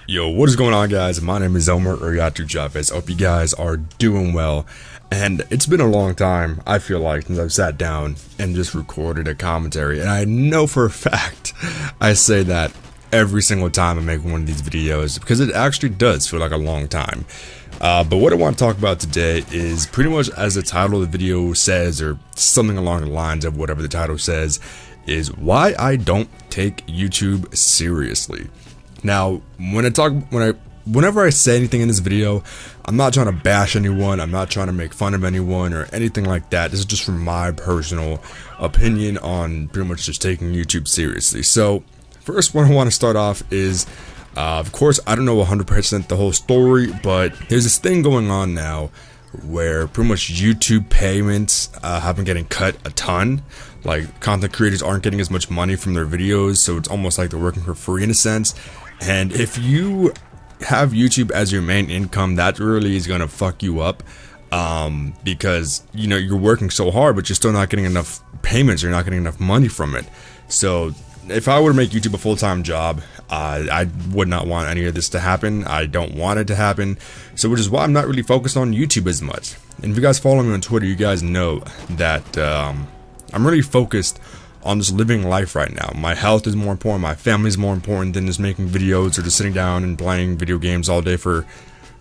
Yo, what is going on, guys? My name is Elmer, or YaTuChavez. I hope you guys are doing well. And it's been a long time, I feel like, since I've sat down and just recorded a commentary. And I know for a fact I say that every single time I make one of these videos, because it actually does feel like a long time. But what I want to talk about today is pretty much as the title of the video says, or something along the lines of whatever the title says, is why I don't take YouTube seriously. Now, whenever I say anything in this video, I'm not trying to bash anyone, I'm not trying to make fun of anyone or anything like that. This is just from my personal opinion on pretty much just taking YouTube seriously. So, first what I want to start off is, of course, I don't know 100% the whole story, but there's this thing going on now where pretty much YouTube payments have been getting cut a ton. Like, content creators aren't getting as much money from their videos, so it's almost like they're working for free in a sense. And if you have YouTube as your main income, that really is gonna fuck you up, because you know you're working so hard, but you're still not getting enough payments. You're not getting enough money from it. So if I were to make YouTube a full-time job, I would not want any of this to happen. I don't want it to happen. So which is why I'm not really focused on YouTube as much. And if you guys follow me on Twitter, you guys know that I'm really focused on just living life right now. My health is more important, my family is more important than just making videos or just sitting down and playing video games all day for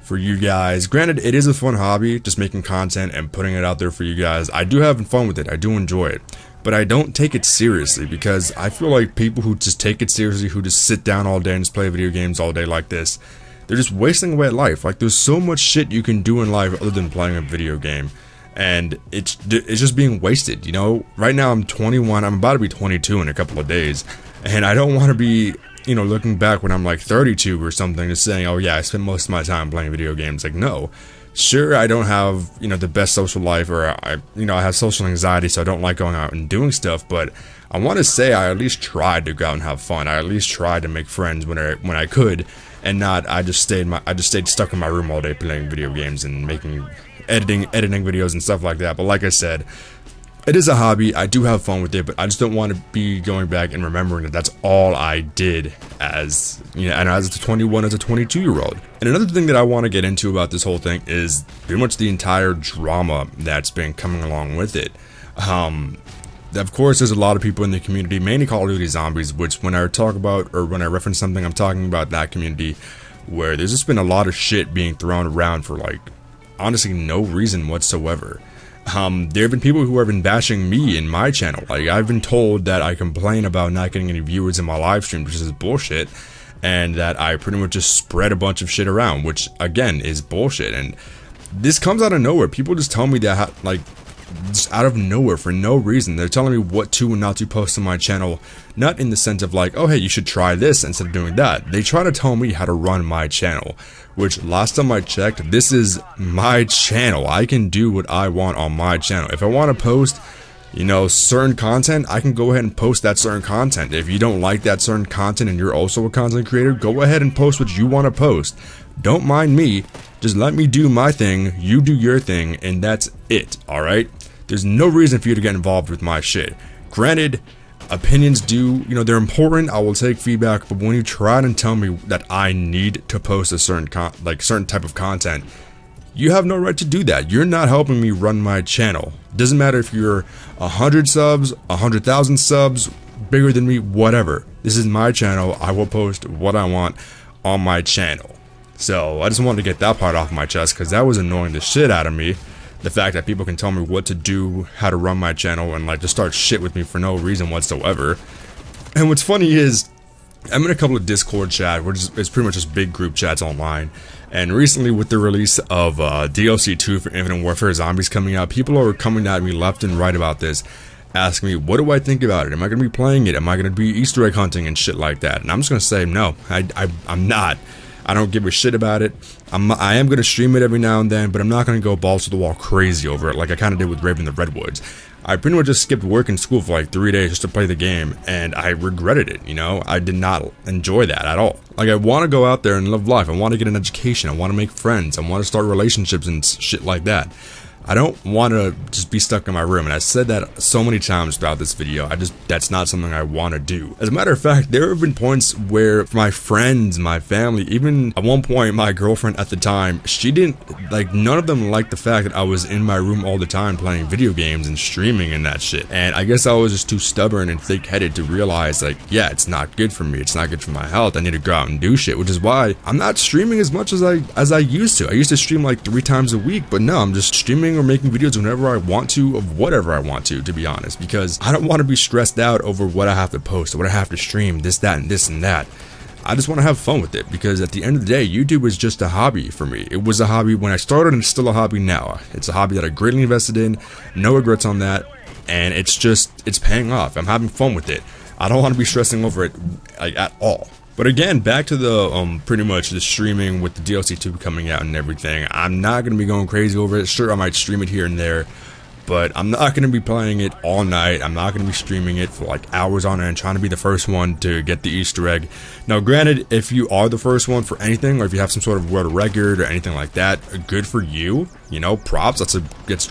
you guys. Granted, it is a fun hobby, just making content and putting it out there for you guys. I do have fun with it, I do enjoy it, but I don't take it seriously because I feel like people who just take it seriously, who just sit down all day and just play video games all day like this, they're just wasting away at life. Like, there's so much shit you can do in life other than playing a video game. And it's just being wasted, you know. Right now I'm 21, I'm about to be 22 in a couple of days, and I don't want to be, you know, looking back when I'm like 32 or something, just saying, oh yeah, I spent most of my time playing video games. Like, no. Sure, I don't have, you know, the best social life, or I have social anxiety, so I don't like going out and doing stuff, but I want to say I at least tried to go out and have fun. I at least tried to make friends when I could, and not I just stayed stuck in my room all day playing video games and editing videos and stuff like that. But like I said, it is a hobby. I do have fun with it, but I just don't want to be going back and remembering that that's all I did as, you know, and as a 21, as a 22-year-old. And another thing that I want to get into about this whole thing is pretty much the entire drama that's been coming along with it. Of course, there's a lot of people in the community, mainly Call of Duty Zombies, which when I talk about, or when I reference something, I'm talking about that community, where there's just been a lot of shit being thrown around for, like, honestly no reason whatsoever. There have been people who have been bashing me in my channel. Like, I've been told that I complain about not getting any viewers in my live stream, which is bullshit, and that I pretty much just spread a bunch of shit around, which again is bullshit. And this comes out of nowhere. People just tell me that, like, just out of nowhere for no reason. They're telling me what to and not to post on my channel, not in the sense of like, oh hey, you should try this instead of doing that. They try to tell me how to run my channel, which last time I checked, this is my channel. I can do what I want on my channel. If I want to post, you know, certain content, I can go ahead and post that certain content. If you don't like that certain content and you're also a content creator, go ahead and post what you want to post. Don't mind me, just let me do my thing, you do your thing, and that's it, alright? There's no reason for you to get involved with my shit. Granted, opinions do, you know, they're important, I will take feedback, but when you try and tell me that I need to post a certain type of content, you have no right to do that. You're not helping me run my channel. Doesn't matter if you're 100 subs, 100,000 subs, bigger than me, whatever. This is my channel, I will post what I want on my channel. So, I just wanted to get that part off my chest, because that was annoying the shit out of me. The fact that people can tell me what to do, how to run my channel, and like just start shit with me for no reason whatsoever. And what's funny is, I'm in a couple of Discord chat, which is pretty much just big group chats online. And recently, with the release of DLC 2 for Infinite Warfare Zombies coming out, people are coming at me left and right about this, asking me, what do I think about it? Am I going to be playing it? Am I going to be Easter egg hunting and shit like that? And I'm just going to say, no, I'm not. I don't give a shit about it. I am going to stream it every now and then, but I'm not going to go balls to the wall crazy over it like I kind of did with Raven the Redwoods. I pretty much just skipped work and school for like 3 days just to play the game, and I regretted it, you know? I did not enjoy that at all. Like, I want to go out there and live life. I want to get an education. I want to make friends. I want to start relationships and shit like that. I don't want to just be stuck in my room, and I said that so many times throughout this video. That's not something I want to do. As a matter of fact, there have been points where my friends, my family, even at one point my girlfriend at the time, she didn't, like, none of them liked the fact that I was in my room all the time playing video games and streaming and that shit. And I guess I was just too stubborn and thick-headed to realize, like, yeah, it's not good for me, it's not good for my health, I need to go out and do shit, which is why I'm not streaming as much as I used to. I used to stream like 3 times a week, but no, I'm just streaming or making videos whenever I want to, of whatever I want to be honest, because I don't want to be stressed out over what I have to post, or what I have to stream, this, that, and this and that. I just want to have fun with it, because at the end of the day, YouTube is just a hobby for me. It was a hobby when I started, and it's still a hobby now. It's a hobby that I greatly invested in, no regrets on that, and it's paying off. I'm having fun with it. I don't want to be stressing over it, like, at all. But again, back to the pretty much the streaming with the DLC 2 coming out and everything. I'm not gonna be going crazy over it. Sure, I might stream it here and there, but I'm not gonna be playing it all night. I'm not gonna be streaming it for like hours on end, trying to be the first one to get the Easter egg. Now, granted, if you are the first one for anything, or if you have some sort of world record or anything like that, good for you. You know, props. That's a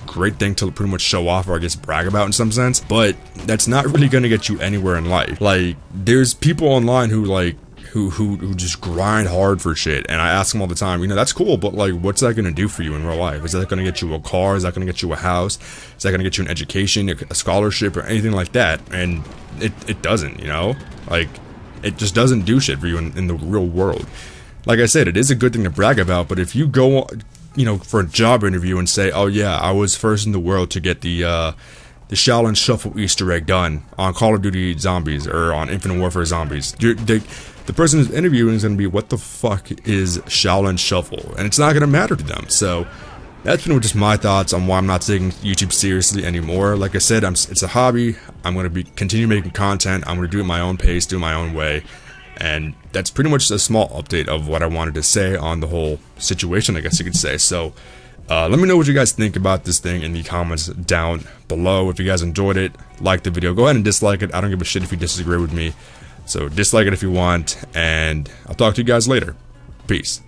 great thing to pretty much show off, or I guess brag about in some sense. But that's not really gonna get you anywhere in life. Like, there's people online who like. Who just grind hard for shit, and I ask them all the time, you know, that's cool, but like, what's that gonna do for you in real life? Is that gonna get you a car? Is that gonna get you a house? Is that gonna get you an education, a scholarship, or anything like that? And it doesn't, you know, like, it just doesn't do shit for you in the real world. Like I said, it is a good thing to brag about, but if you go, you know, for a job interview and say, oh yeah, I was first in the world to get the Shaolin Shuffle Easter egg done on Call of Duty Zombies, or on Infinite Warfare Zombies, the person who's interviewing is going to be, what the fuck is Shaolin Shuffle? And it's not going to matter to them. So that's been just my thoughts on why I'm not taking YouTube seriously anymore. Like I said, it's a hobby. I'm going to continue making content. I'm going to do it my own pace, do it my own way. And that's pretty much a small update of what I wanted to say on the whole situation, I guess you could say. So let me know what you guys think about this thing in the comments down below. If you guys enjoyed it, like the video, go ahead and dislike it. I don't give a shit if you disagree with me. So dislike it if you want, and I'll talk to you guys later. Peace.